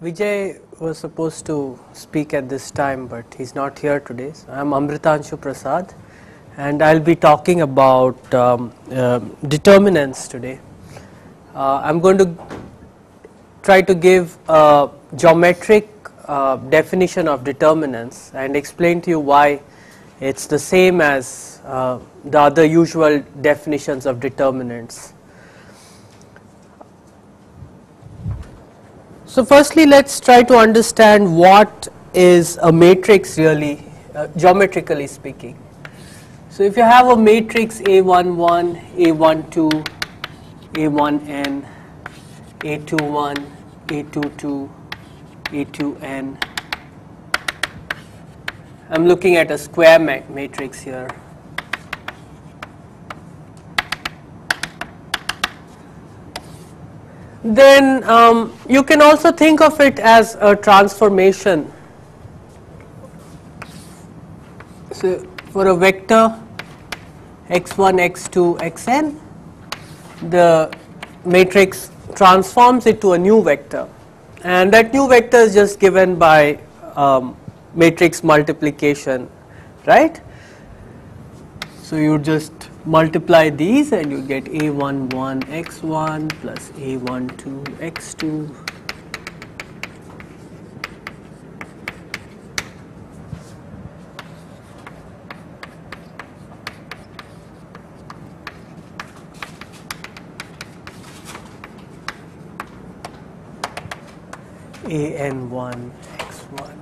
Vijay was supposed to speak at this time, but he's not here today. So I'm Amritanshu Prasad, and I'll be talking about determinants today. I'm going to try to give a geometric definition of determinants and explain to you why it's the same as the other usual definitions of determinants. So firstly, let's try to understand what is a matrix really, geometrically speaking. So if you have a matrix A11, A12, A1n, A21, A22, A2n, I'm looking at a square matrix here. Then you can also think of it as a transformation. So for a vector x1, x2, xn, the matrix transforms it to a new vector, and that new vector is just given by matrix multiplication, right? So you just multiply these and you get A11 x1 plus A12 x2 AN1 x1.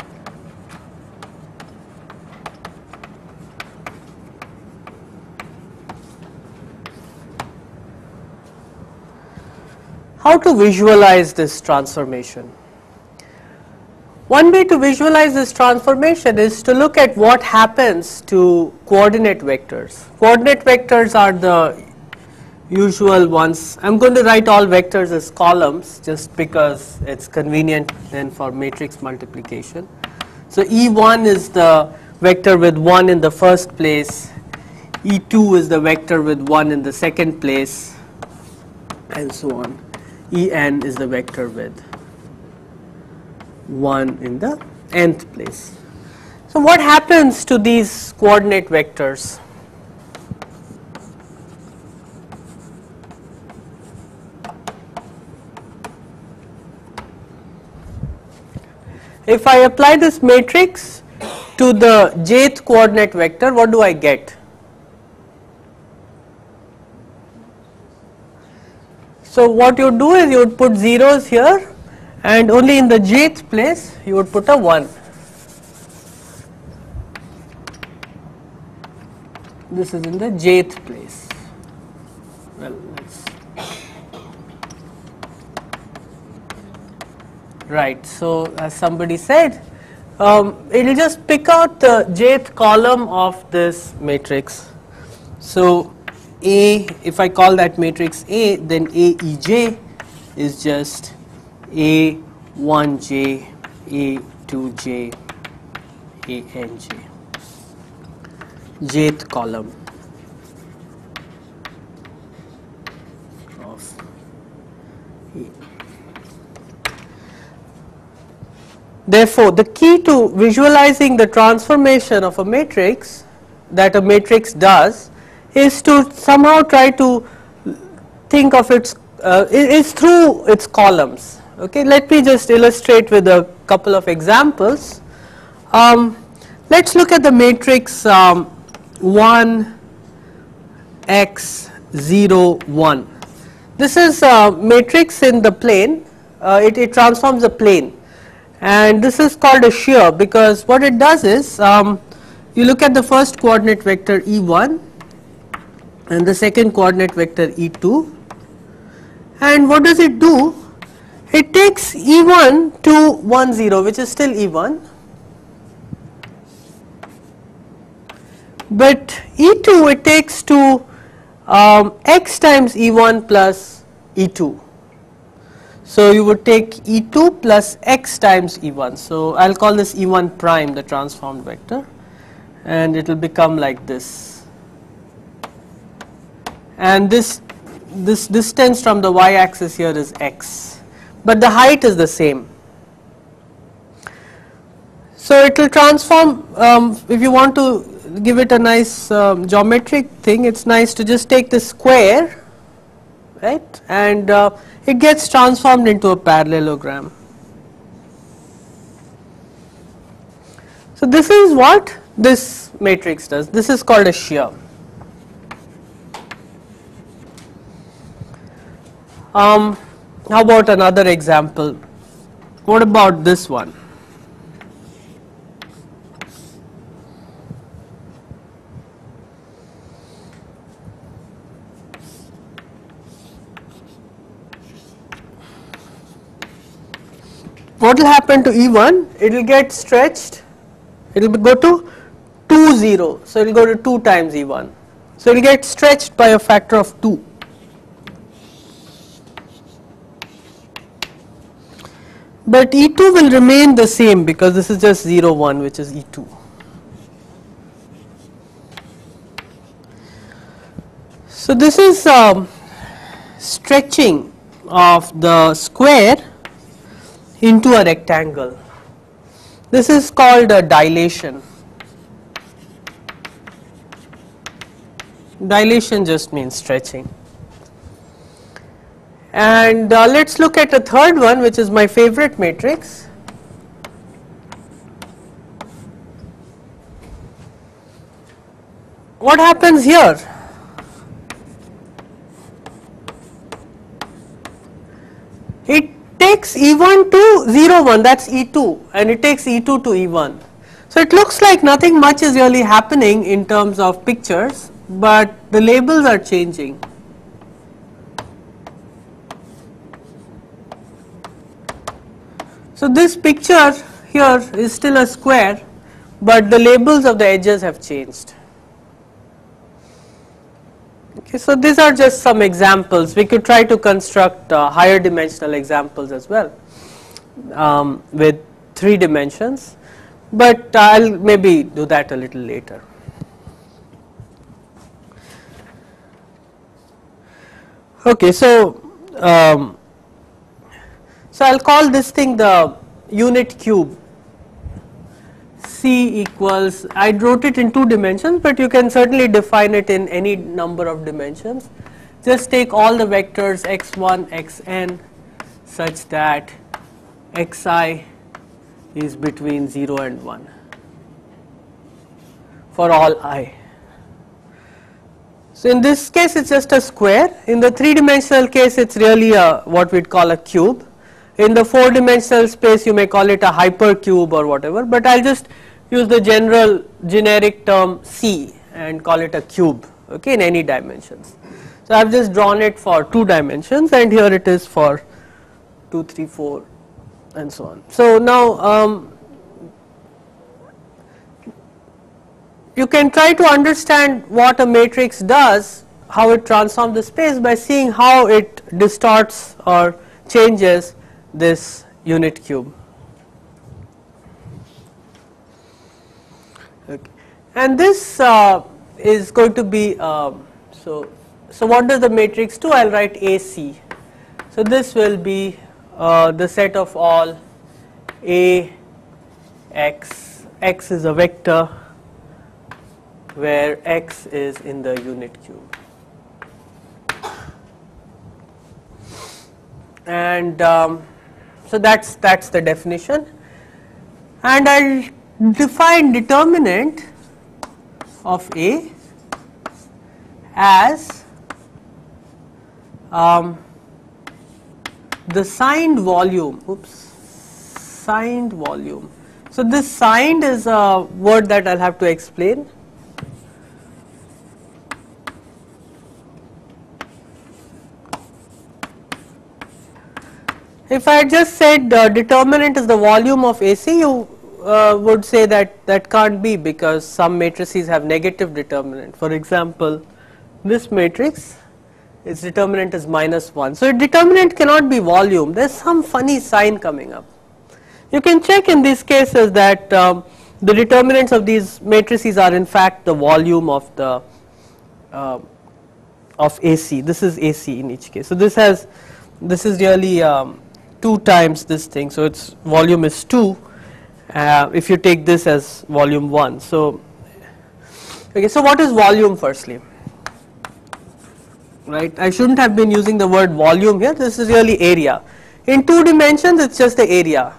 How to visualize this transformation? One way to visualize this transformation is to look at what happens to coordinate vectors. Coordinate vectors are the usual ones. I'm going to write all vectors as columns just because it's convenient then for matrix multiplication. So E1 is the vector with 1 in the first place, E2 is the vector with 1 in the second place, and so on. En is the vector with 1 in the nth place. So what happens to these coordinate vectors? If I apply this matrix to the jth coordinate vector, what do I get? So what you do is you would put zeros here, and only in the jth place you would put a 1. This is in the jth place. Well, right, so as somebody said, it will just pick out the jth column of this matrix. So A, if I call that matrix A, then AEJ is just A1j, A2j, ANJ, jth column of A. Therefore, the key to visualizing the transformation of a matrix that a matrix does is to somehow try to think of its is through its columns. Okay, let me just illustrate with a couple of examples. Let's look at the matrix 1 x 0 1. This is a matrix in the plane. It transforms a plane, and this is called a shear because what it does is you look at the first coordinate vector E1 and the second coordinate vector E2, and what does it do? It takes E1 to 1 0, which is still E1, but E2 it takes to x times E1 plus E2. So you would take E2 plus x times E1. So I'll call this E1 prime, the transformed vector, and it will become like this. And this distance from the y-axis here is x, but the height is the same. So it will transform, if you want to give it a nice geometric thing, it's nice to just take the square, right, and it gets transformed into a parallelogram. So this is what this matrix does. This is called a shear. How about another example? What about this one? What will happen to E1? It will get stretched, it will go to 2, 0, so it will go to 2 times E1. So it will get stretched by a factor of 2. But E2 will remain the same because this is just 0, 1, which is E2. So this is stretching of the square into a rectangle. This is called a dilation. Dilation just means stretching. And let's look at a third one, which is my favorite matrix. What happens here? It takes E1 to 0, 1, that's E2, and it takes E2 to E1. So it looks like nothing much is really happening in terms of pictures, but the labels are changing. So this picture here is still a square, but the labels of the edges have changed. Okay, so these are just some examples. We could try to construct higher dimensional examples as well with 3 dimensions, but I'll maybe do that a little later. Okay, so I'll call this thing the unit cube. C equals, I wrote it in 2 dimensions, but you can certainly define it in any number of dimensions. Just take all the vectors x1, xn such that xi is between 0 and 1 for all I. So in this case it's just a square. In the 3-dimensional case it's really a what we'd call a cube. In the 4-dimensional space you may call it a hypercube or whatever, but I'll just use the general generic term C and call it a cube, okay, in any dimensions. So I've just drawn it for 2 dimensions, and here it is for 2, 3, 4 and so on. So now you can try to understand what a matrix does, how it transforms the space, by seeing how it distorts or changes this unit cube. Okay. And this is going to be so what does the matrix do? I'll write AC. So this will be the set of all A x. X is a vector where x is in the unit cube. And so that's the definition, and I'll define determinant of A as the signed volume. Signed volume. So this signed is a word that I'll have to explain. If I just said determinant is the volume of AC, you would say that that can't be, because some matrices have negative determinant. For example, this matrix, its determinant is -1. So determinant cannot be volume. There's some funny sign coming up. You can check in these cases that the determinants of these matrices are in fact the volume of the of AC. This is AC in each case. So this is really 2 times this thing, so its volume is 2, if you take this as volume 1. So, okay, so what is volume firstly? Right, I shouldn't have been using the word volume here, this is really area. In 2 dimensions it's just the area,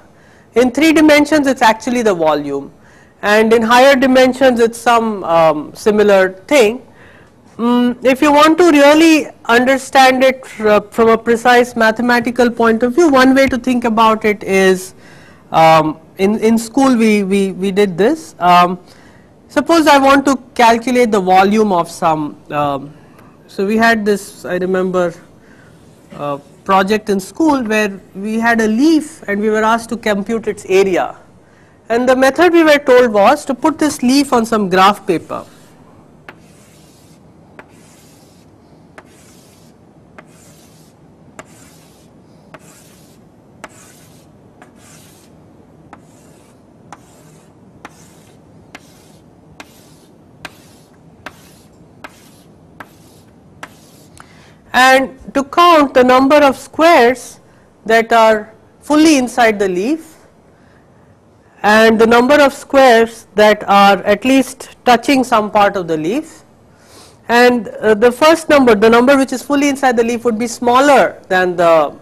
in 3 dimensions it's actually the volume, and in higher dimensions it's some similar thing. If you want to really understand it from a precise mathematical point of view, one way to think about it is, in school we did this. Suppose I want to calculate the volume of some, so we had this, I remember, project in school where we had a leaf and we were asked to compute its area, and the method we were told was to put this leaf on some graph paper. And to count the number of squares that are fully inside the leaf and the number of squares that are at least touching some part of the leaf, and the first number, the number which is fully inside the leaf, would be smaller than the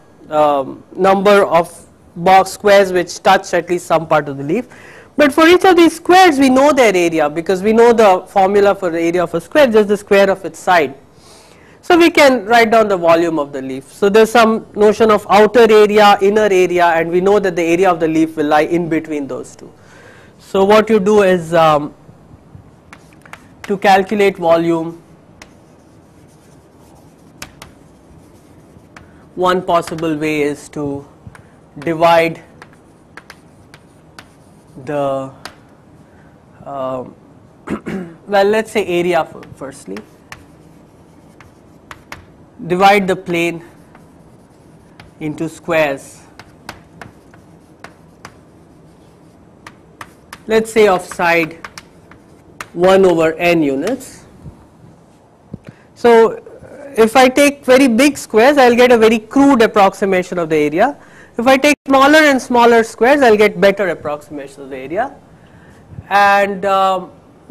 number of box squares which touch at least some part of the leaf. But for each of these squares we know their area, because we know the formula for the area of a square, just the square of its side. So we can write down the volume of the leaf. So there is some notion of outer area, inner area, and we know that the area of the leaf will lie in between those two. So what you do is, to calculate volume, one possible way is to divide the well, let's say area firstly. Divide the plane into squares, let's say of side 1 over n units. So if I take very big squares, I will get a very crude approximation of the area. If I take smaller and smaller squares, I will get better approximation of the area. And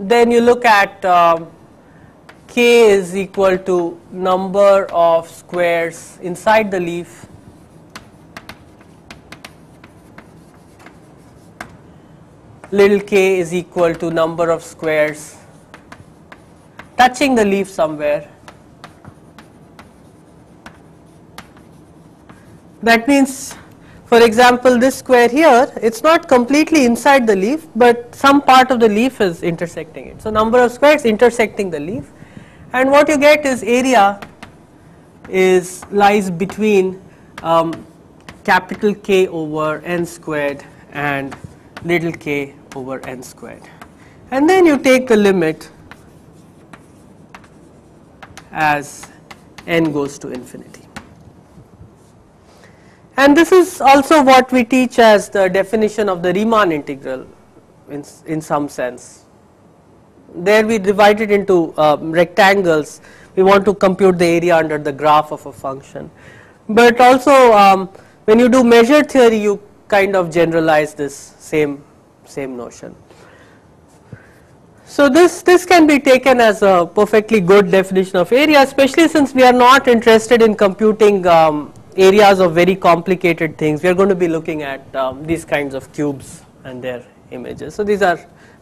then you look at K is equal to number of squares inside the leaf little k is equal to number of squares touching the leaf somewhere. That means, for example, this square here, it's not completely inside the leaf, but some part of the leaf is intersecting it. So number of squares intersecting the leaf. And what you get is area lies between capital K over n squared and little k over n squared. And then you take the limit as n goes to infinity. And this is also what we teach as the definition of the Riemann integral in some sense. There we divide it into rectangles. We want to compute the area under the graph of a function. But also when you do measure theory, you kind of generalize this same notion. So this can be taken as a perfectly good definition of area, especially since we are not interested in computing areas of very complicated things. We are going to be looking at these kinds of cubes and their images. So these are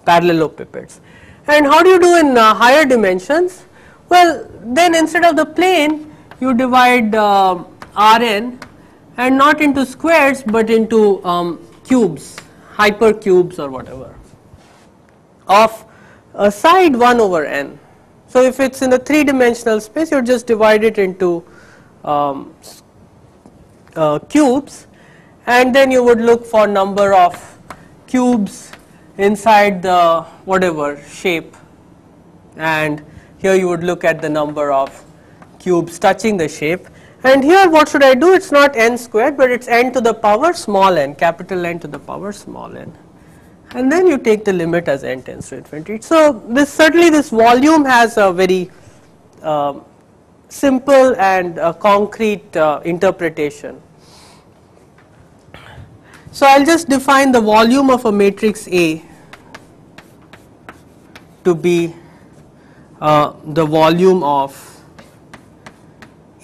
parallelepipeds. And how do you do in higher dimensions? Well, then instead of the plane, you divide Rn, and not into squares but into cubes, hypercubes or whatever, of a side 1 over n. So if it's in a 3-dimensional space, you just divide it into cubes, and then you would look for number of cubes inside the whatever shape, and here you would look at the number of cubes touching the shape. And here what should I do? It's not n squared, but it's n to the power small n, capital N to the power small n, and then you take the limit as n tends to infinity. So certainly this volume has a very simple and concrete interpretation. So I'll just define the volume of a matrix A to be the volume of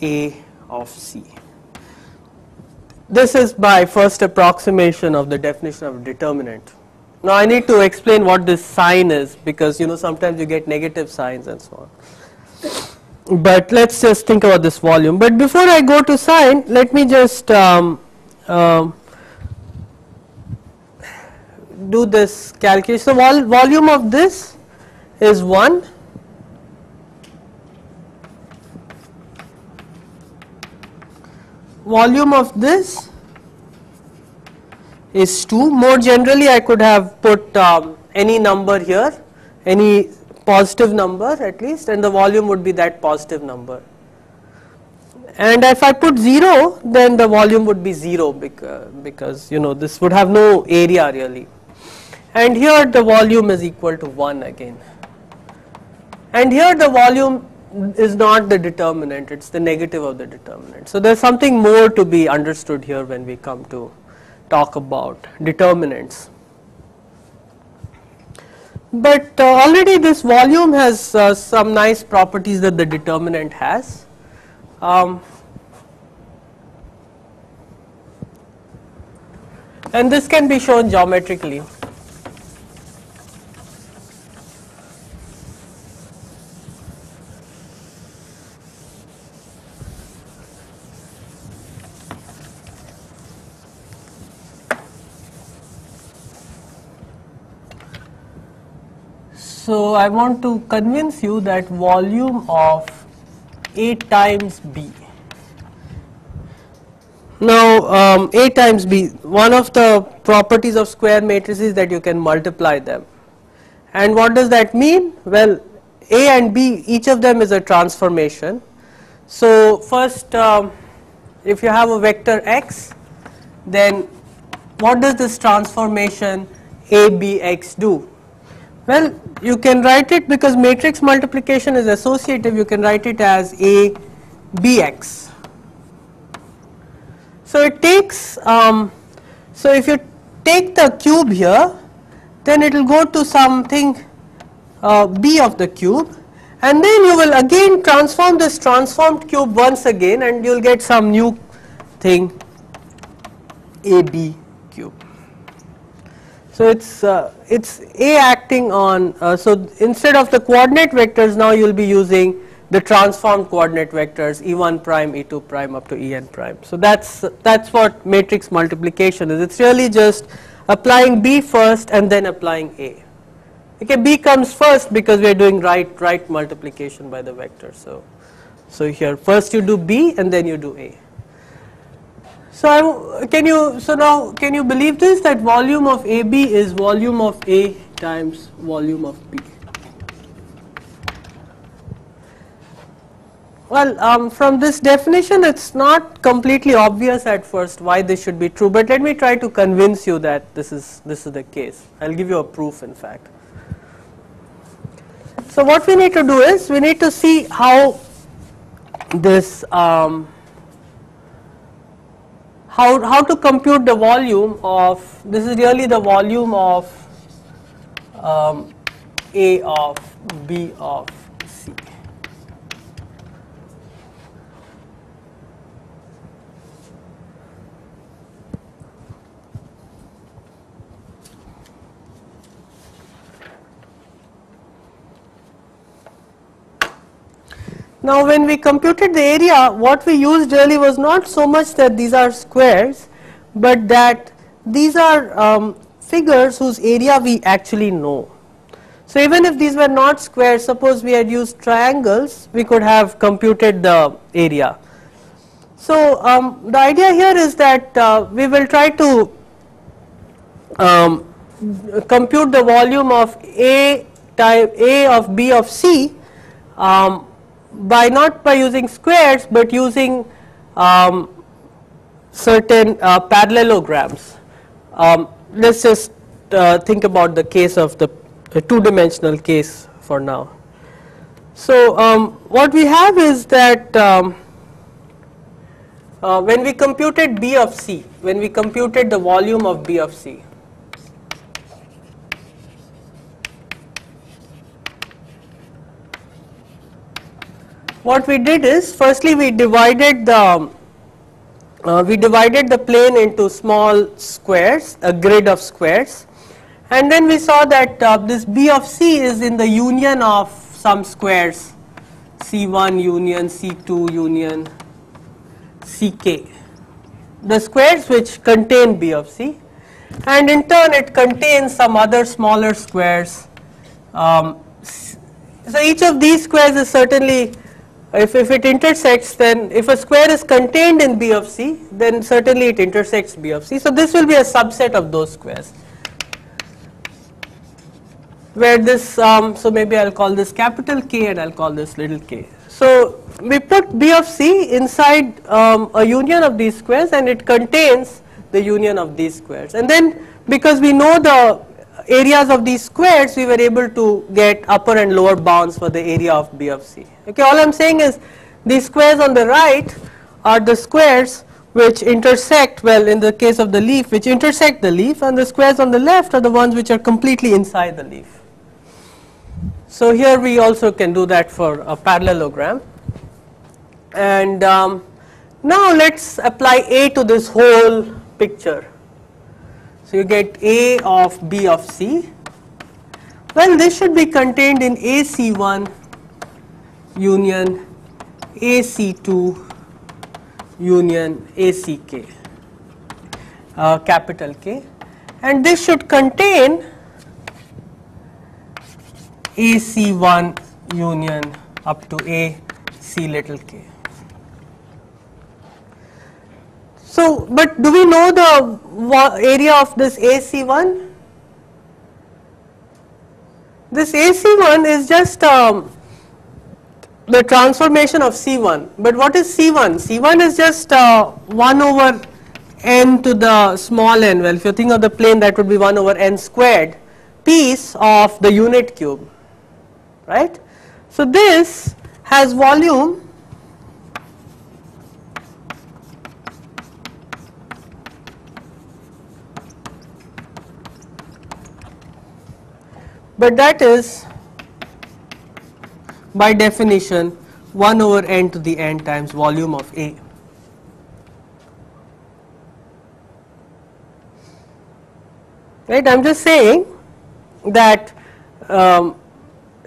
A of C. This is by first approximation of the definition of determinant. Now I need to explain what this sign is, because sometimes you get negative signs and so on. But let's just think about this volume. But before I go to sign, let me just do this calculation. So volume of this is 1. Volume of this is 2. More generally, I could have put any number here, any positive number at least, and the volume would be that positive number. And if I put 0, then the volume would be 0, because this would have no area really. And here the volume is equal to 1 again. And here the volume is not the determinant, it's the negative of the determinant. So there's something more to be understood here when we come to talk about determinants. But already this volume has some nice properties that the determinant has. And this can be shown geometrically. So I want to convince you that volume of A times B. Now A times B, one of the properties of square matrices is that you can multiply them. And what does that mean? Well, A and B, each of them is a transformation. So first, if you have a vector x, then what does this transformation ABX do? Well, you can write it, because matrix multiplication is associative, you can write it as ABX. So it takes, so if you take the cube here, then it will go to something B of the cube, and then you will again transform this transformed cube once again, and you will get some new thing, AB cube. So it's A acting on, so instead of the coordinate vectors, now you will be using the transformed coordinate vectors E1 prime, E2 prime up to En prime. So that's what matrix multiplication is. It's really just applying B first and then applying A. Okay, B comes first because we are doing right multiplication by the vector. So here first you do B and then you do A. So now can you believe this, that volume of AB is volume of A times volume of B? Well, from this definition it's not completely obvious at first why this should be true, but let me try to convince you that this is the case. I'll give you a proof, in fact. So what we need to do is we need to see how this how to compute the volume of, this is really the volume of A of B of C. Now when we computed the area, what we used really was not so much that these are squares, but that these are figures whose area we actually know. So even if these were not squares, suppose we had used triangles, we could have computed the area. So the idea here is that we will try to compute the volume of A of B of C not by using squares, but using certain parallelograms. Let's just think about the case of the two-dimensional case for now. So what we have is that when we computed B of C, when we computed the volume of B of C, what we did is, firstly we divided the plane into small squares, a grid of squares, and then we saw that this B of C is in the union of some squares, C1 union C2 union Ck, the squares which contain B of C, and in turn it contains some other smaller squares. So each of these squares is certainly, if it intersects, then if a square is contained in B of C, then certainly it intersects B of C. So this will be a subset of those squares, where this, so maybe I'll call this capital K and I'll call this little k. So we put B of C inside a union of these squares, and it contains the union of these squares. And then because we know the areas of these squares, we were able to get upper and lower bounds for the area of B of C. Okay, all I'm saying is these squares on the right are the squares which intersect, well, in the case of the leaf, which intersect the leaf, and the squares on the left are the ones which are completely inside the leaf. So here we also can do that for a parallelogram. And now let's apply A to this whole picture. So you get A of B of C. Well, this should be contained in AC1 union AC2 union ACK, capital K, and this should contain AC1 union up to AC little k. So, but do we know the area of this AC1? This AC1 is just the transformation of C1. But what is C1? C1 is just 1 over n to the small n. Well, if you think of the plane, that would be 1 over n squared piece of the unit cube, right? So this has volume but that is by definition 1 over n to the n times volume of A. Right, I am just saying that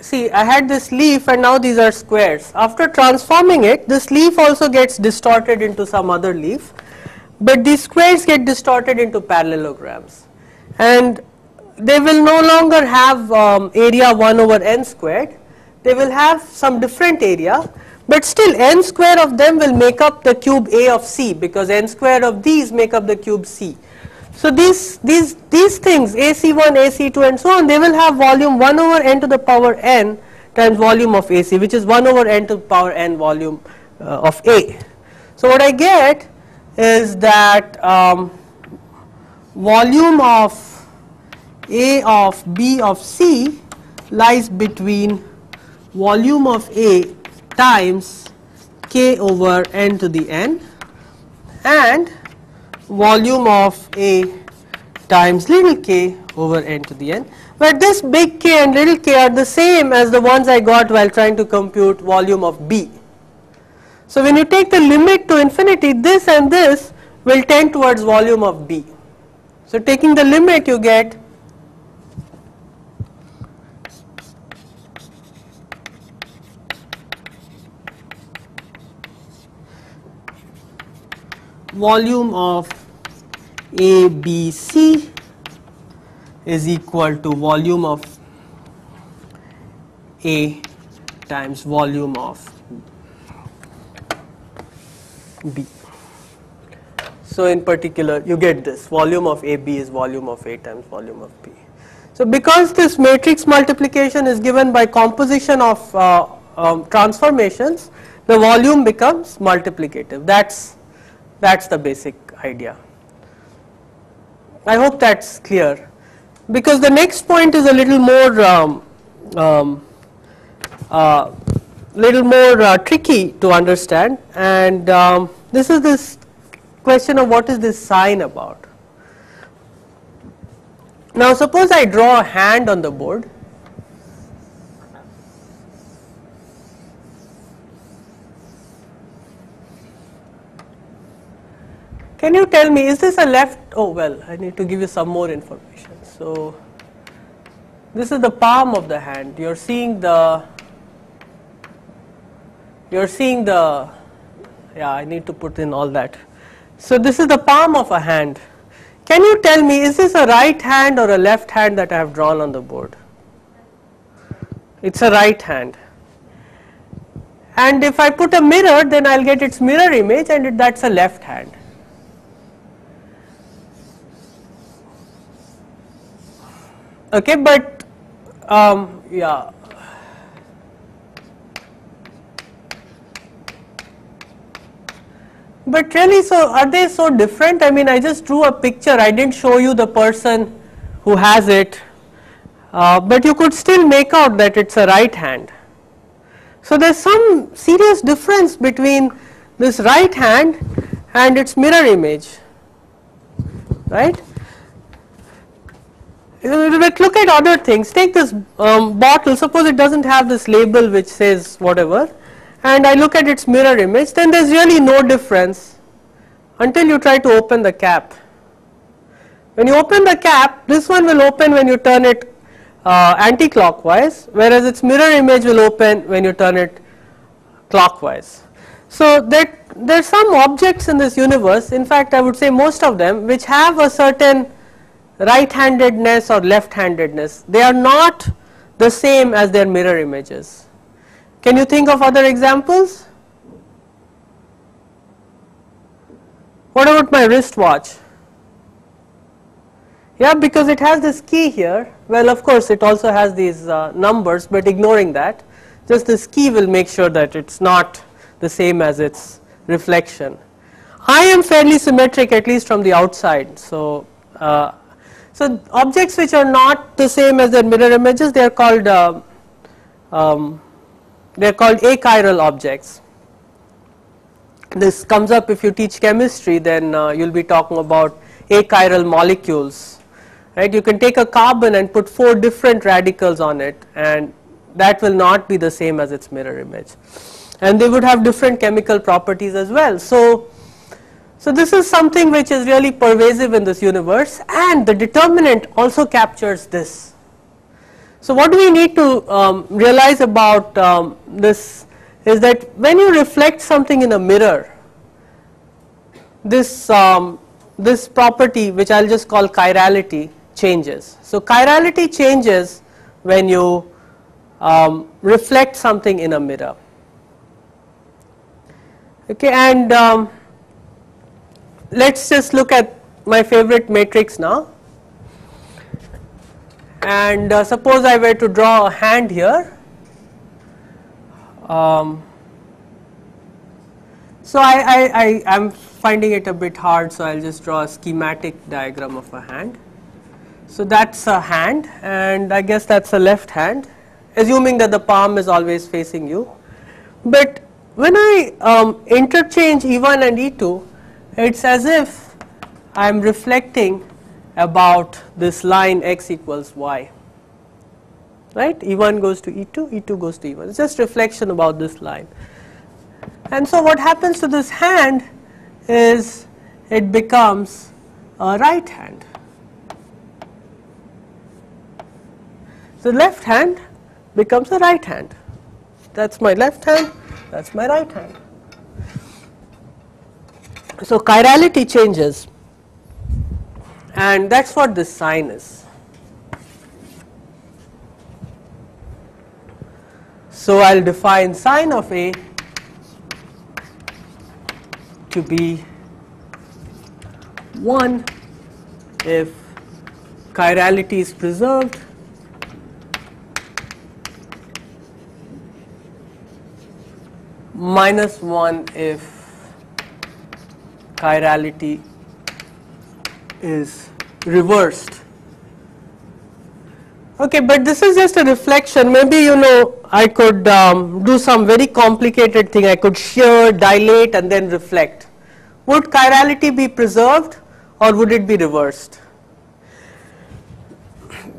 see, I had this leaf and now these are squares. After transforming it, this leaf also gets distorted into some other leaf, but these squares get distorted into parallelograms, and they will no longer have area 1 over n squared. They will have some different area, but still n square of them will make up the cube A of C, because n square of these make up the cube C. So these things, AC1, AC2 and so on, they will have volume 1 over n to the power n times volume of AC, which is 1 over n to the power n volume of A. So what I get is that volume of A of B of C lies between volume of A times k over n to the n and volume of A times little k over n to the n, where this big K and little k are the same as the ones I got while trying to compute volume of B. So when you take the limit to infinity, this and this will tend towards volume of B. So taking the limit, you get volume of ABC is equal to volume of A times volume of B. So in particular, you get this volume of AB is volume of A times volume of B. So because this matrix multiplication is given by composition of transformations, the volume becomes multiplicative. That's the basic idea. I hope that's clear, because the next point is a little more tricky to understand, and this is this question of what is this sign about. Now suppose I draw a hand on the board. Can you tell me, is this a left? Oh well, I need to give you some more information. So this is the palm of the hand. You're seeing the, yeah, I need to put in all that. So this is the palm of a hand. Can you tell me, is this a right hand or a left hand that I have drawn on the board? It's a right hand. And if I put a mirror, then I'll get its mirror image, and that's a left hand. Okay, but yeah. But really, so are they so different? I mean, I just drew a picture. I didn't show you the person who has it, but you could still make out that it's a right hand. So there's some serious difference between this right hand and its mirror image, right? But look at other things. Take this bottle. Suppose it doesn't have this label which says whatever, and I look at its mirror image, then there's really no difference until you try to open the cap. When you open the cap, this one will open when you turn it anti-clockwise, whereas its mirror image will open when you turn it clockwise. So there's some objects in this universe, in fact I would say most of them, which have a certain right-handedness or left-handedness. They are not the same as their mirror images. Can you think of other examples? What about my wristwatch? Yeah, because it has this key here. Well, of course it also has these numbers, but ignoring that, just this key will make sure that it's not the same as its reflection. I am fairly symmetric, at least from the outside. So objects which are not the same as their mirror images, they are called achiral objects. This comes up if you teach chemistry, then you'll be talking about achiral molecules, right? You can take a carbon and put 4 different radicals on it, and that will not be the same as its mirror image, and they would have different chemical properties as well. So this is something which is really pervasive in this universe, and the determinant also captures this. So what do we need to realize about this is that when you reflect something in a mirror, this property, which I'll just call chirality, changes. So chirality changes when you reflect something in a mirror. Okay, and let's just look at my favorite matrix now, and suppose I were to draw a hand here. So I'm finding it a bit hard, so I'll just draw a schematic diagram of a hand. So that's a hand, and I guess that's a left hand, assuming that the palm is always facing you. But when I interchange E1 and E2, it's as if I'm reflecting about this line x equals y, right? E1 goes to E2, E2 goes to E1. It's just reflection about this line. And so what happens to this hand is it becomes a right hand. The left hand becomes a right hand. That's my left hand, that's my right hand. So chirality changes, and that's what this sign is. So I'll define sign of A to be 1 if chirality is preserved, -1 if chirality is reversed. Okay, but this is just a reflection. Maybe I could do some very complicated thing. I could shear, dilate, and then reflect. would chirality be preserved or would it be reversed?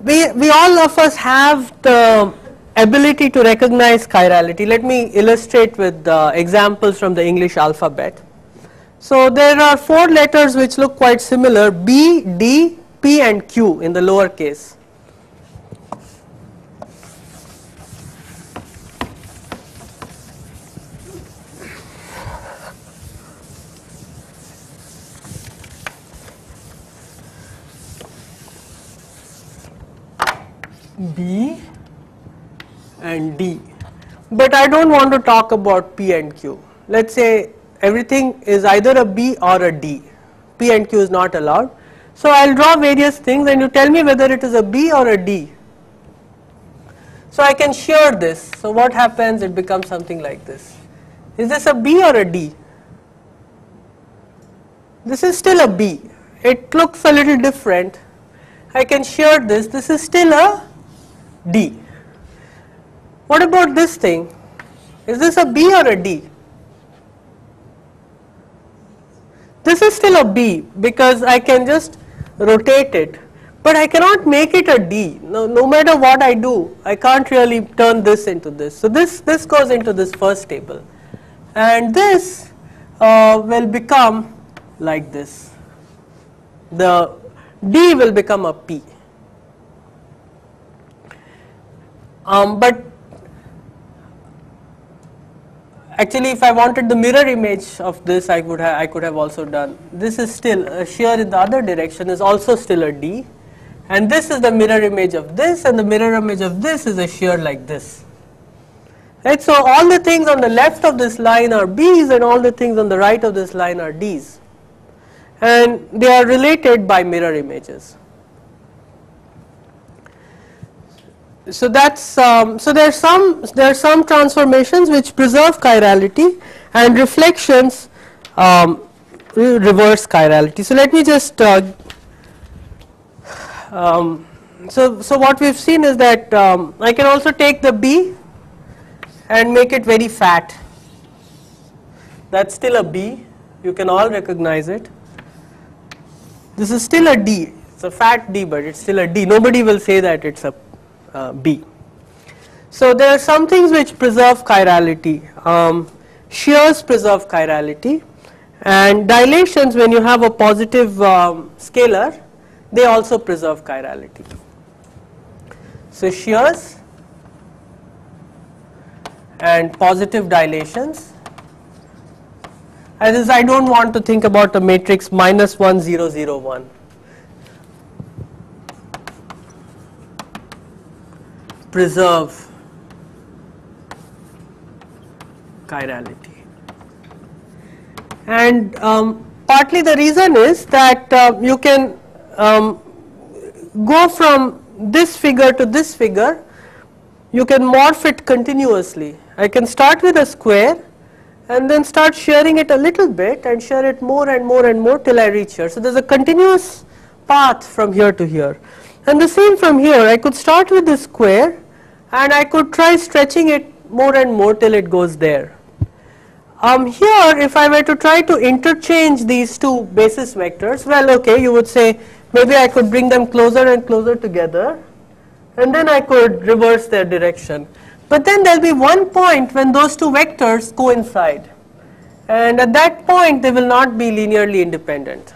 We all of us have the ability to recognize chirality. Let me illustrate with examples from the English alphabet. So there are 4 letters which look quite similar: B, D, P and Q in the lower case. B and D, but I don't want to talk about P and Q. Let's say everything is either a B or a D. P and Q is not allowed. So I'll draw various things and you tell me whether it is a B or a D. So I can shear this. So what happens? It becomes something like this. Is this a B or a D? This is still a B. It looks a little different. I can shear this. This is still a D. What about this thing? Is this a B or a D? This is still a B because I can just rotate it, but I cannot make it a D. No matter what I do, I can't really turn this into this. So this goes into this first table, and this will become like this. The D will become a P. But actually, if I wanted the mirror image of this, I could have also done. This is still a shear in the other direction is also still a D, and this is the mirror image of this, and the mirror image of this is a shear like this. Right? So all the things on the left of this line are B's, and all the things on the right of this line are D's, and they are related by mirror images. So that's so there are some transformations which preserve chirality, and reflections reverse chirality. So let me just so what we've seen is that I can also take the B and make it very fat. That's still a B. You can all recognize it. This is still a D. It's a fat D, but it's still a D. Nobody will say that it's a B. So there are some things which preserve chirality. Shears preserve chirality, and dilations, when you have a positive scalar, they also preserve chirality. So shears and positive dilations. As I don't want to think about a matrix -1, 0, 0, 1. Preserve chirality, and partly the reason is that you can go from this figure to this figure. You can morph it continuously. I can start with a square and then start shearing it a little bit and shear it more and more and more till I reach here. So there's a continuous path from here to here, and the same from here. I could start with this square and I could try stretching it more and more till it goes there. Here, if I were to try to interchange these two basis vectors, well, okay, you would say maybe I could bring them closer and closer together, and then I could reverse their direction. But then there will be one point when those two vectors coincide, and at that point they will not be linearly independent,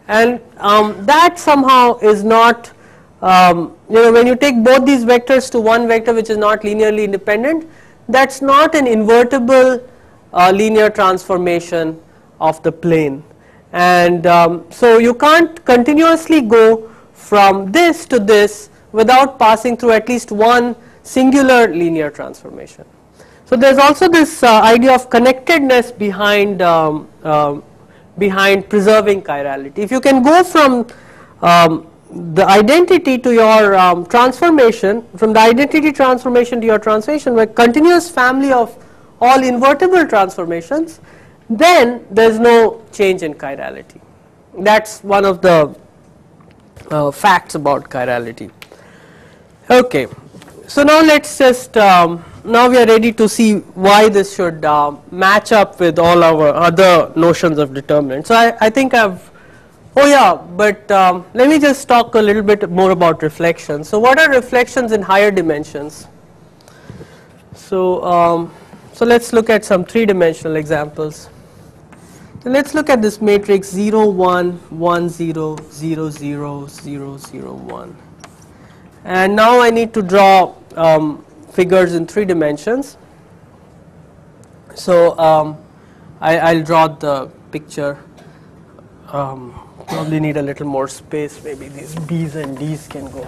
and that somehow is not, when you take both these vectors to one vector which is not linearly independent, that's not an invertible linear transformation of the plane. And so you can't continuously go from this to this without passing through at least one singular linear transformation. So there's also this idea of connectedness behind preserving chirality. If you can go from the identity to your transformation, from the identity transformation to your translation, a continuous family of all invertible transformations, then there's no change in chirality. That's one of the facts about chirality. Okay, so now let's just now we are ready to see why this should match up with all our other notions of determinant. So I think I've, oh yeah, but let me just talk a little bit more about reflections. So what are reflections in higher dimensions? So so let's look at some three-dimensional examples. So let's look at this matrix 0, 1, 1, 0, 0, 0, 0, 0, 1. And now I need to draw figures in 3 dimensions. So I'll draw the picture. Probably need a little more space. Maybe these B's and D's can go.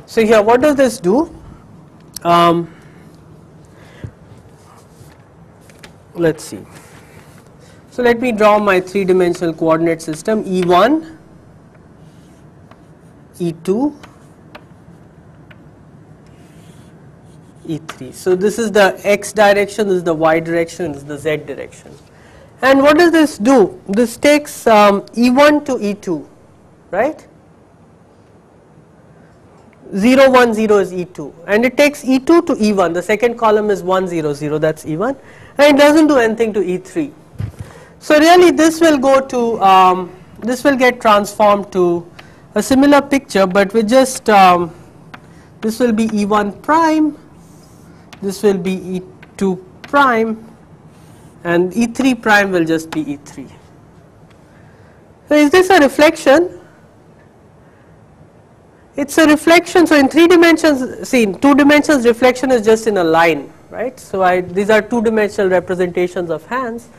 So here, what does this do? Let's see. So let me draw my 3-dimensional coordinate system E1, E2, E3. So this is the x direction, this is the y direction, this is the z direction. And what does this do? This takes E1 to E2, right? 0, 1, 0 is E2, and it takes E2 to E1. The second column is 1, 0, 0, that's E1, and it doesn't do anything to E3. So really this will go to, this will get transformed to a similar picture, but with just, this will be E1 prime, this will be E2 prime, and E3 prime will just be E3. So is this a reflection? It's a reflection. So in 3 dimensions, see in 2 dimensions reflection is just in a line, right? So these are 2-dimensional representations of hands,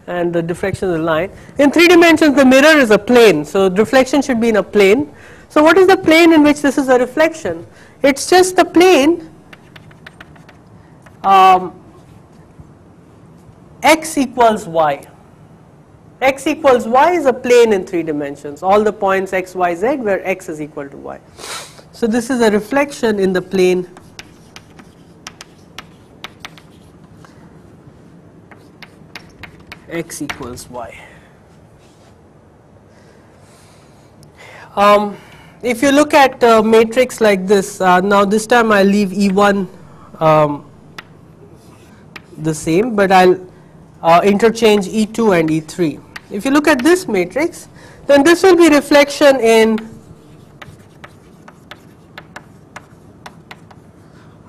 and the diffraction is a line. In 3 dimensions the mirror is a plane, so reflection should be in a plane. So what is the plane in which this is a reflection? It's just the plane x equals y. X equals y is a plane in 3 dimensions, all the points x, y, z where x is equal to y. So this is a reflection in the plane x equals y. If you look at a matrix like this, now this time I'll leave E1 the same, but I'll interchange E2 and E3. If you look at this matrix, then this will be reflection in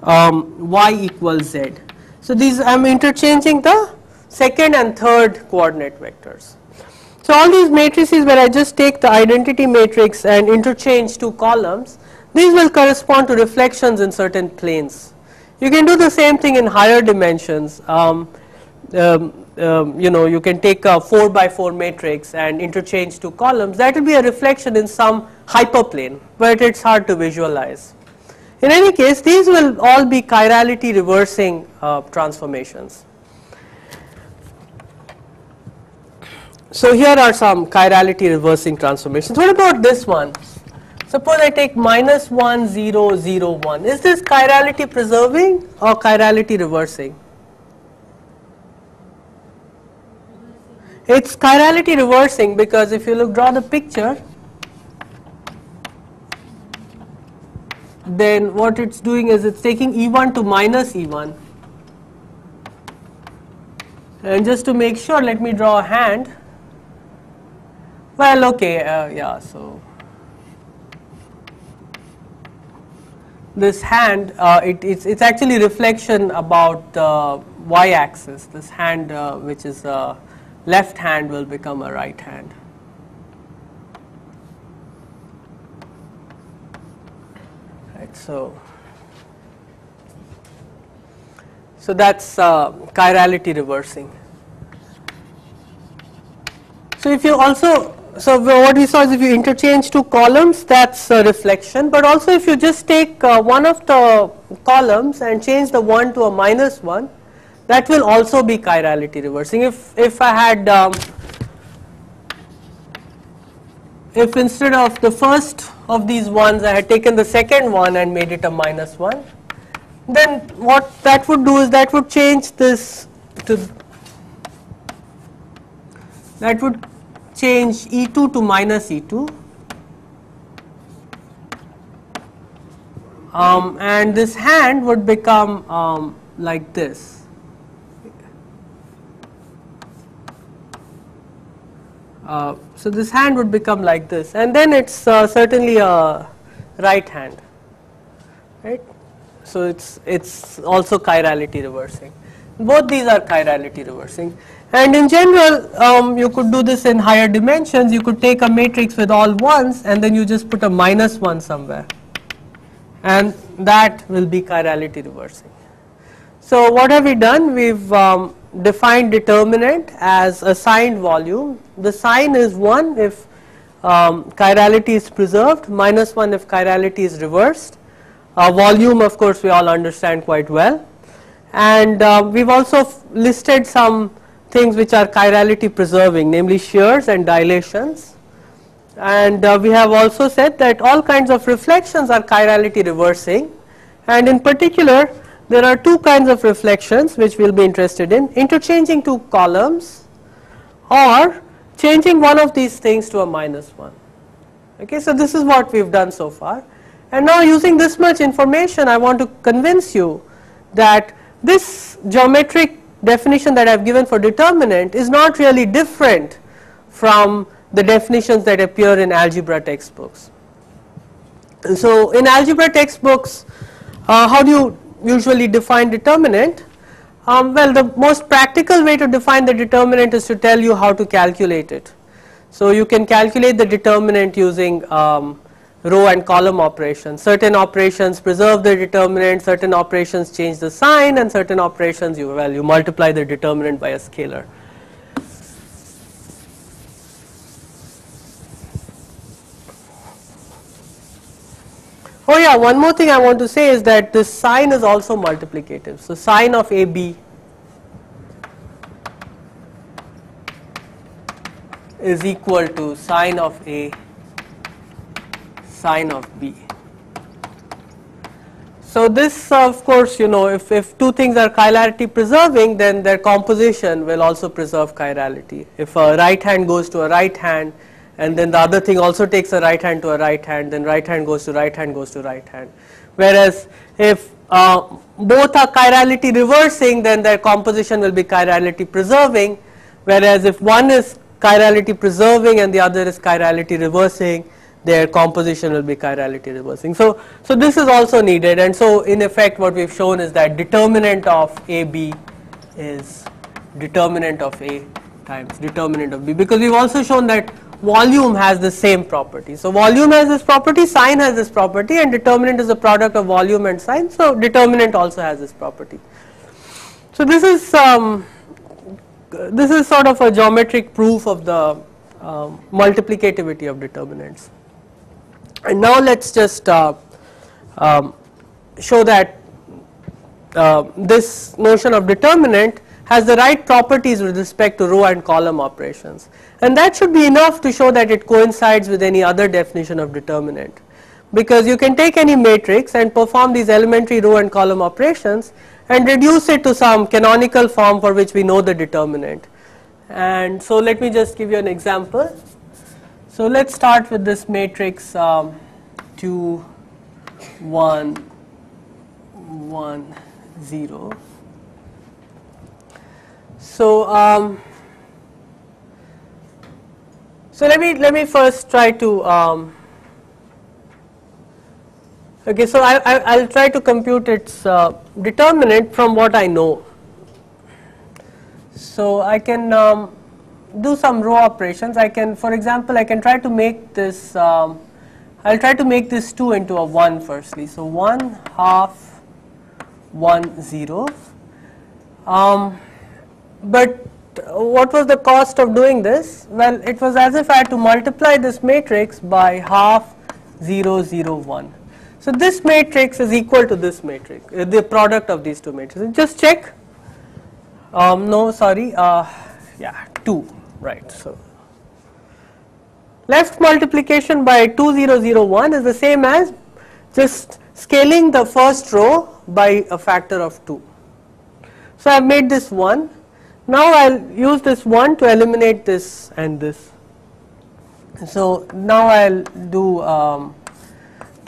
y equals z. So these, I'm interchanging the second and third coordinate vectors. So all these matrices where I just take the identity matrix and interchange 2 columns, these will correspond to reflections in certain planes. You can do the same thing in higher dimensions. You know, you can take a 4 by 4 matrix and interchange 2 columns. That will be a reflection in some hyperplane, but it's hard to visualize. In any case, these will all be chirality reversing transformations. So here are some chirality reversing transformations. What about this one? Suppose I take -1, 0, 0, 1. Is this chirality preserving or chirality reversing? It's chirality reversing, because if you look, draw the picture, then what it's doing is it's taking E1 to minus E1. And just to make sure, let me draw a hand. Well, okay, yeah, so this hand, it's actually reflection about the y-axis. This hand, which is left hand, will become a right hand. Right, so that's chirality reversing. So if you also, so what we saw is if you interchange 2 columns, that's a reflection, but also if you just take one of the columns and change the 1 to a -1, that will also be chirality reversing. If I had, if instead of the first of these ones I had taken the second one and made it a -1, then what that would do is that would change this to, that would change E2 to minus E2, and this hand would become like this. So this hand would become like this, and then it's certainly a right hand, right? So it's also chirality reversing. Both these are chirality reversing, and in general you could do this in higher dimensions. You could take a matrix with all ones and then you just put a -1 somewhere, and that will be chirality reversing. So what have we done? We've defined determinant as a signed volume. The sign is 1 if chirality is preserved, -1 if chirality is reversed. Volume, of course, we all understand quite well, and we've also listed some things which are chirality preserving, namely shears and dilations, and we have also said that all kinds of reflections are chirality reversing, and in particular there are two kinds of reflections which we will be interested in: interchanging two columns or changing one of these things to a -1. Okay, so this is what we have done so far, and now using this much information I want to convince you that this geometric definition that I have given for determinant is not really different from the definitions that appear in algebra textbooks. So in algebra textbooks, how do you usually define determinant? Well, the most practical way to define the determinant is to tell you how to calculate it. So you can calculate the determinant using row and column operations. Certain operations preserve the determinant, certain operations change the sign, and certain operations you multiply the determinant by a scalar. Oh yeah, one more thing I want to say is that this sign is also multiplicative. So sign of AB is equal to sign of A, sign of B. So this, of course, if two things are chirality preserving, then their composition will also preserve chirality. If a right hand goes to a right hand, and then the other thing also takes a right hand to a right hand, then right hand goes to right hand goes to right hand. Whereas if both are chirality reversing, then their composition will be chirality preserving, whereas if one is chirality preserving and the other is chirality reversing, their composition will be chirality reversing. So this is also needed, and so in effect what we have shown is that determinant of AB is determinant of A times determinant of B, because we have also shown that volume has the same property. So volume has this property, sign has this property, and determinant is a product of volume and sign, so determinant also has this property. So this is sort of a geometric proof of the multiplicativity of determinants. And now let's just show that this notion of determinant has the right properties with respect to row and column operations, and that should be enough to show that it coincides with any other definition of determinant, because you can take any matrix and perform these elementary row and column operations and reduce it to some canonical form for which we know the determinant. And so let me just give you an example. So let's start with this matrix 2 1 1 0. So let me first try to okay. So I'll try to compute its determinant from what I know. So I can do some row operations. I can, for example, I can try to make this. I'll try to make this 2 into a 1 firstly. So 1 half 1 0. But what was the cost of doing this? Well, it was as if I had to multiply this matrix by half 0 0 1. So this matrix is equal to this matrix, the product of these two matrices. Just check. No, sorry. Yeah, 2. Right. So left multiplication by 2 0 0 1 is the same as just scaling the first row by a factor of 2. So I have made this 1. Now I'll use this 1 to eliminate this and this. So now I'll do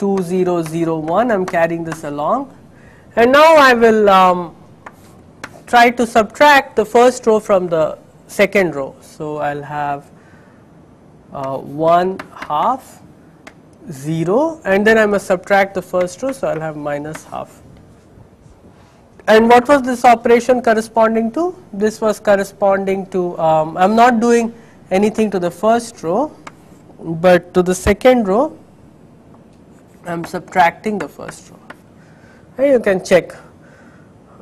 2 0 0 1. I am carrying this along, and now I will try to subtract the first row from the second row. So I'll have 1 half 0, and then I must subtract the first row, so I'll have minus half. And what was this operation corresponding to? This was corresponding to, I'm not doing anything to the first row, but to the second row I'm subtracting the first row. And you can check,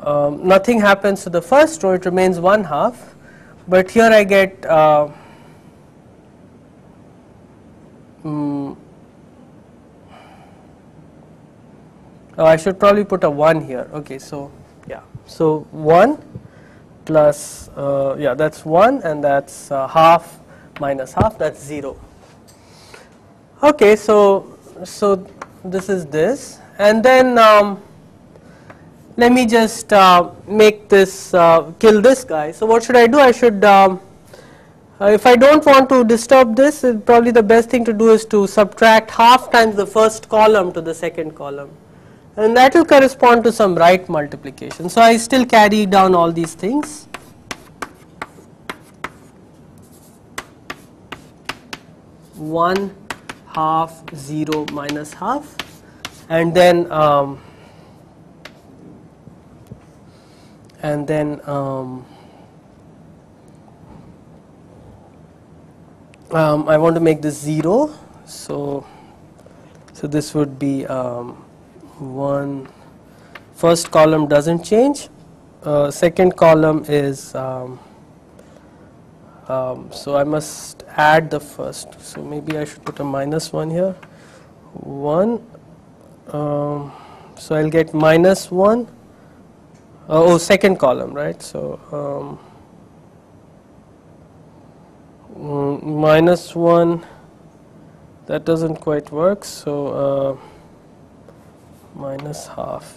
nothing happens to the first row, it remains 1 half, but here I get oh, I should probably put a 1 here. Okay, so yeah, so 1 plus yeah, that's 1, and that's half minus half, that's 0. Okay, so this is this, and then let me just make this kill this guy. So what should I do? I should if I don't want to disturb this, probably the best thing to do is to subtract half times the first column to the second column, and that will correspond to some right multiplication. So I still carry down all these things. One half 0 minus half, and then I want to make this 0, so this would be 1, first column doesn't change, second column is so I must add the first, so maybe I should put a minus 1 here, 1, so I'll get minus 1, oh, second column, right, so minus 1, that doesn't quite work, so minus half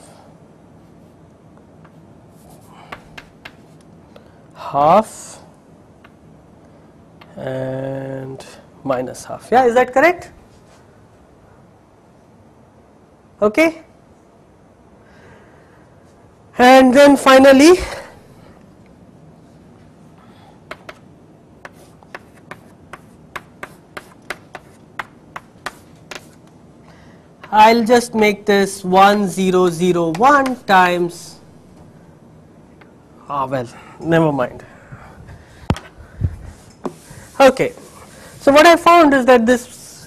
and minus half. Yeah, is that correct? Okay, and then finally I'll just make this 1 0 0 1 times, well, never mind. Okay, so what I found is that this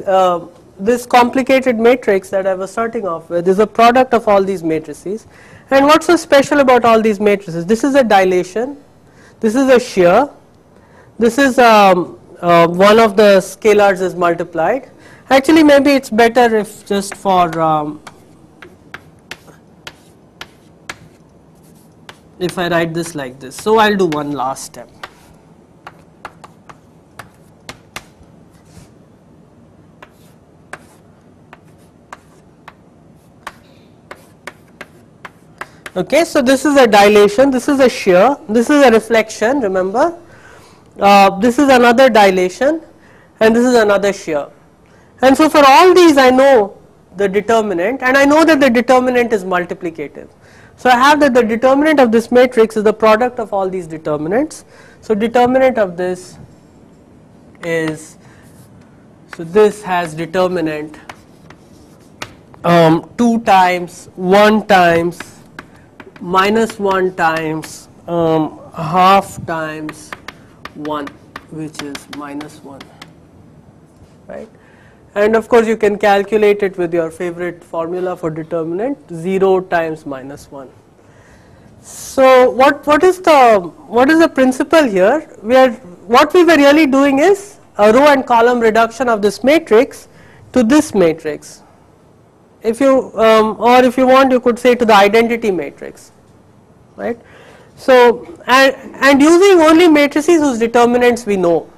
this complicated matrix that I was starting off with is a product of all these matrices. And what's so special about all these matrices? This is a dilation, this is a shear, this is one of the scalars is multiplied. Actually, maybe it's better if just for if I write this like this. So I'll do one last step. Okay, so this is a dilation, this is a shear, this is a reflection, remember, this is another dilation, and this is another shear. And so for all these I know the determinant, and I know that the determinant is multiplicative. So I have that the determinant of this matrix is the product of all these determinants. So determinant of this is, so this has determinant 2 times, 1 times, minus 1 times, half times 1, which is minus 1, right? And of course you can calculate it with your favorite formula for determinant, 0 times minus 1. So what is the principle here? What we were really doing is a row and column reduction of this matrix to this matrix. If you or if you want, you could say to the identity matrix, right? So and using only matrices whose determinants we know.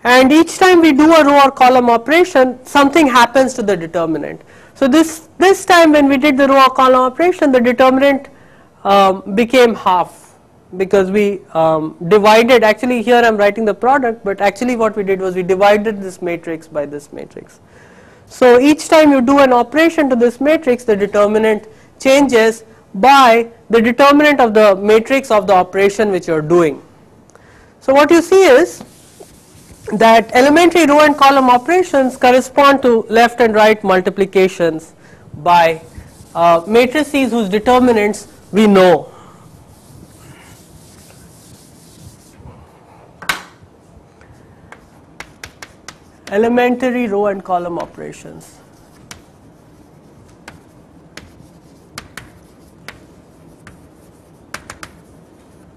And each time we do a row or column operation, something happens to the determinant. So this time when we did the row or column operation, the determinant became half, because we divided, actually here I am writing the product, but actually what we did was we divided this matrix by this matrix. So each time you do an operation to this matrix, the determinant changes by the determinant of the matrix of the operation which you are doing. So what you see is that elementary row and column operations correspond to left and right multiplications by matrices whose determinants we know. Elementary row and column operations.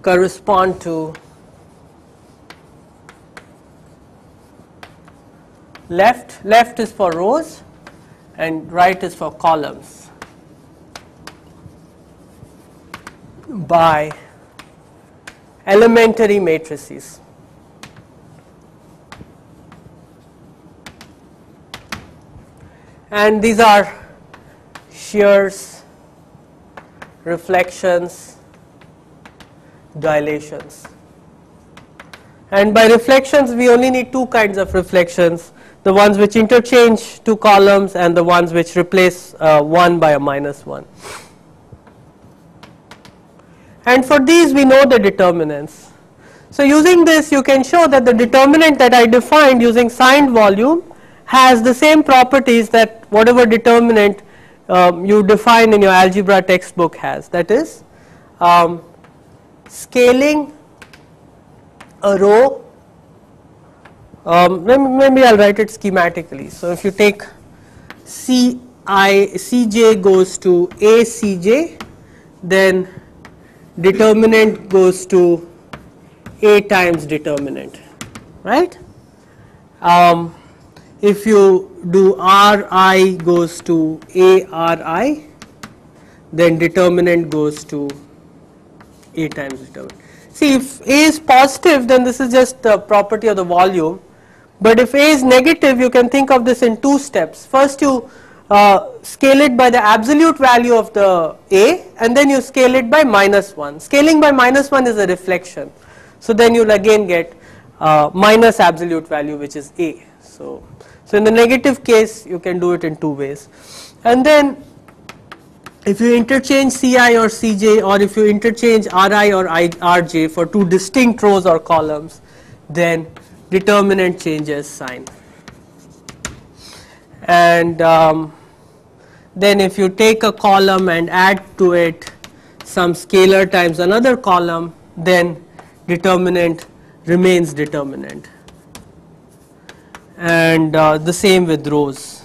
Correspond to left is for rows and right is for columns by elementary matrices. And these are shears, reflections, dilations. And by reflections we only need two kinds of reflections, the ones which interchange two columns and the ones which replace 1 by a -1. And for these we know the determinants. So using this you can show that the determinant that I defined using signed volume has the same properties that whatever determinant you define in your algebra textbook has. That is, scaling a row, maybe I'll write it schematically. So if you take Cj goes to A Cj, then determinant goes to A times determinant, right? If you do Ri goes to A Ri, then determinant goes to A times determinant. See, if A is positive, then this is just the property of the volume, but if A is negative, you can think of this in two steps. First you scale it by the absolute value of the A, and then you scale it by -1. Scaling by -1 is a reflection, so then you'll again get minus absolute value, which is A. So in the negative case you can do it in two ways. And then if you interchange Ci or Cj, or if you interchange Ri or Rj for two distinct rows or columns, then determinant changes sign. And then if you take a column and add to it some scalar times another column, then determinant remains determinant. And the same with rows.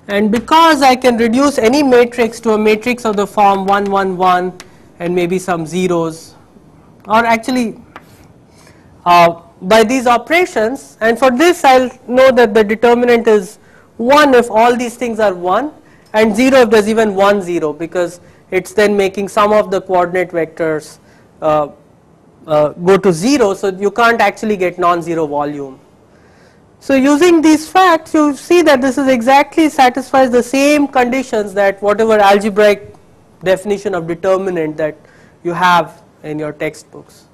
And because I can reduce any matrix to a matrix of the form 1 1 1 and maybe some zeros, or actually by these operations, and for this I'll know that the determinant is 1 if all these things are 1, and 0 if there's even 1 0, because it's then making some of the coordinate vectors go to 0, so you can't actually get non-zero volume. So using these facts you see that this is exactly satisfies the same conditions that whatever algebraic definition of determinant that you have in your textbooks.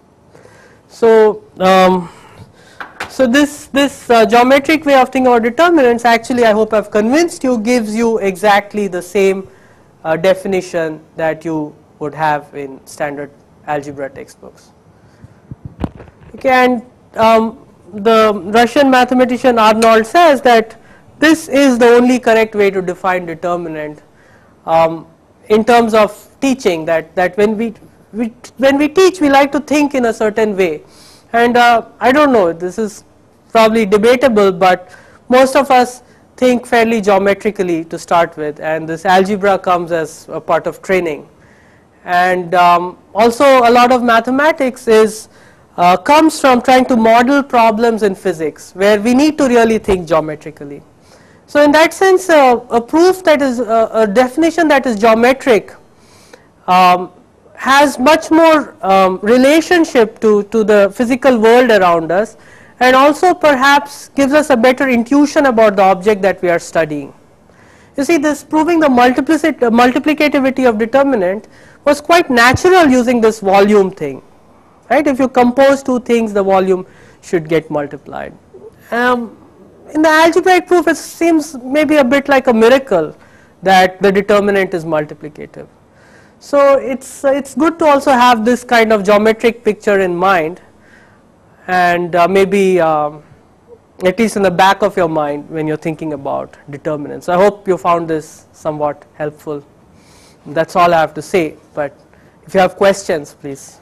So this geometric way of thinking about determinants, actually I hope I've convinced you, gives you exactly the same definition that you would have in standard algebra textbooks. Okay, and the Russian mathematician Arnold says that this is the only correct way to define determinant in terms of teaching, that when we teach we like to think in a certain way, and I don't know, this is probably debatable, but most of us think fairly geometrically to start with, and this algebra comes as a part of training. And also a lot of mathematics is comes from trying to model problems in physics where we need to really think geometrically. So in that sense a proof that is a definition that is geometric has much more relationship to the physical world around us, and also perhaps gives us a better intuition about the object that we are studying. You see, this proving the multiplicativity of determinant was quite natural using this volume thing. right? If you compose two things, the volume should get multiplied. In the algebraic proof, it seems maybe a bit like a miracle that the determinant is multiplicative. So it's good to also have this kind of geometric picture in mind, and maybe at least in the back of your mind when you're thinking about determinants. I hope you found this somewhat helpful. That's all I have to say, but if you have questions, please.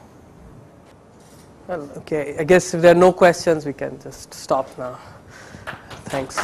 Well, okay, I guess if there are no questions, we can just stop now. Thanks.